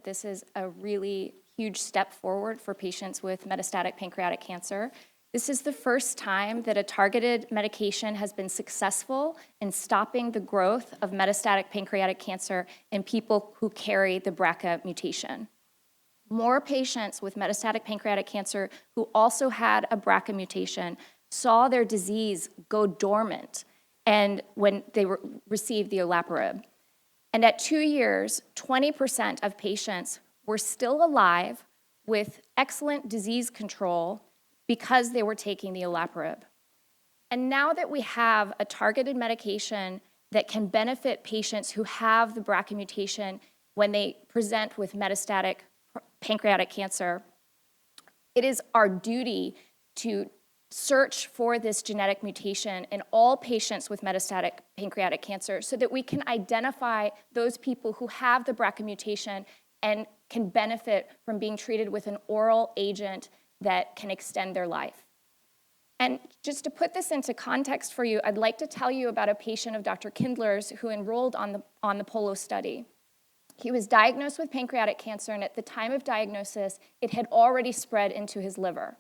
this is a really huge step forward for patients with metastatic pancreatic cancer. This is the first time that a targeted medication has been successful in stopping the growth of metastatic pancreatic cancer in people who carry the BRCA mutation. More patients with metastatic pancreatic cancer who also had a BRCA mutation saw their disease go dormant and when they received the olaparib. And at 2 years, 20% of patients were still alive with excellent disease control because they were taking the olaparib. And now that we have a targeted medication that can benefit patients who have the BRCA mutation when they present with metastatic pancreatic cancer, it is our duty to search for this genetic mutation in all patients with metastatic pancreatic cancer so that we can identify those people who have the BRCA mutation and can benefit from being treated with an oral agent that can extend their life. And just to put this into context for you, I'd like to tell you about a patient of Dr. Kindler's who enrolled on the POLO study. He was diagnosed with pancreatic cancer, and at the time of diagnosis, it had already spread into his liver.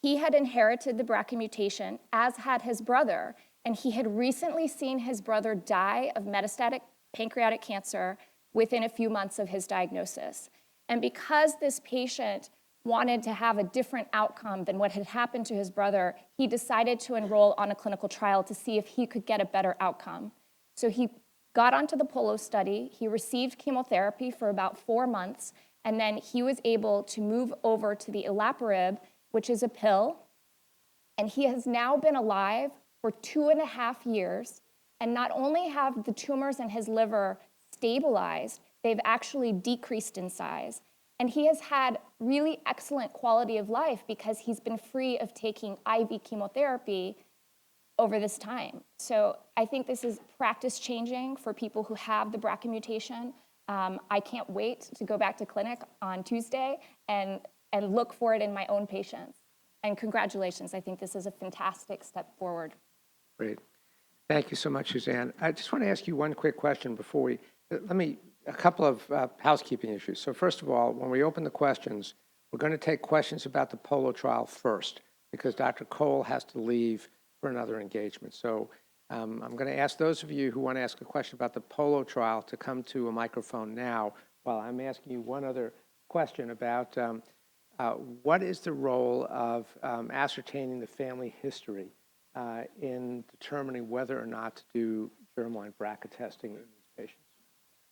He had inherited the BRCA mutation, as had his brother, and he had recently seen his brother die of metastatic pancreatic cancer within a few months of his diagnosis. And because this patient wanted to have a different outcome than what had happened to his brother, he decided to enroll on a clinical trial to see if he could get a better outcome. So he got onto the POLO study, he received chemotherapy for about 4 months, and then he was able to move over to the olaparib, which is a pill, and he has now been alive for 2.5 years, and not only have the tumors in his liver stabilized, they've actually decreased in size. And he has had really excellent quality of life because he's been free of taking IV chemotherapy over this time. So I think this is practice changing for people who have the BRCA mutation. I can't wait to go back to clinic on Tuesday and look for it in my own patients. And congratulations, I think this is a fantastic step forward. Great. Thank you so much, Suzanne. I just want to ask you one quick question before a couple of housekeeping issues. So first of all, when we open the questions, we're going to take questions about the POLO trial first because Dr. Cole has to leave for another engagement. So I'm going to ask those of you who want to ask a question about the POLO trial to come to a microphone now while I'm asking you one other question about what is the role of ascertaining the family history in determining whether or not to do germline BRCA testing in these patients?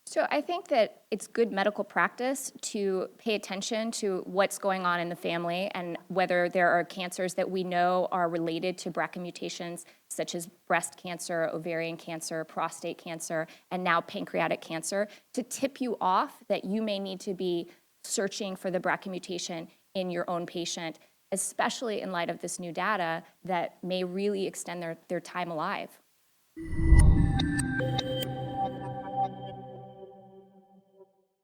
So I think that it's good medical practice to pay attention to what's going on in the family and whether there are cancers that we know are related to BRCA mutations, such as breast cancer, ovarian cancer, prostate cancer, and now pancreatic cancer, to tip you off that you may need to be searching for the BRCA mutation in your own patient, especially in light of this new data that may really extend their time alive.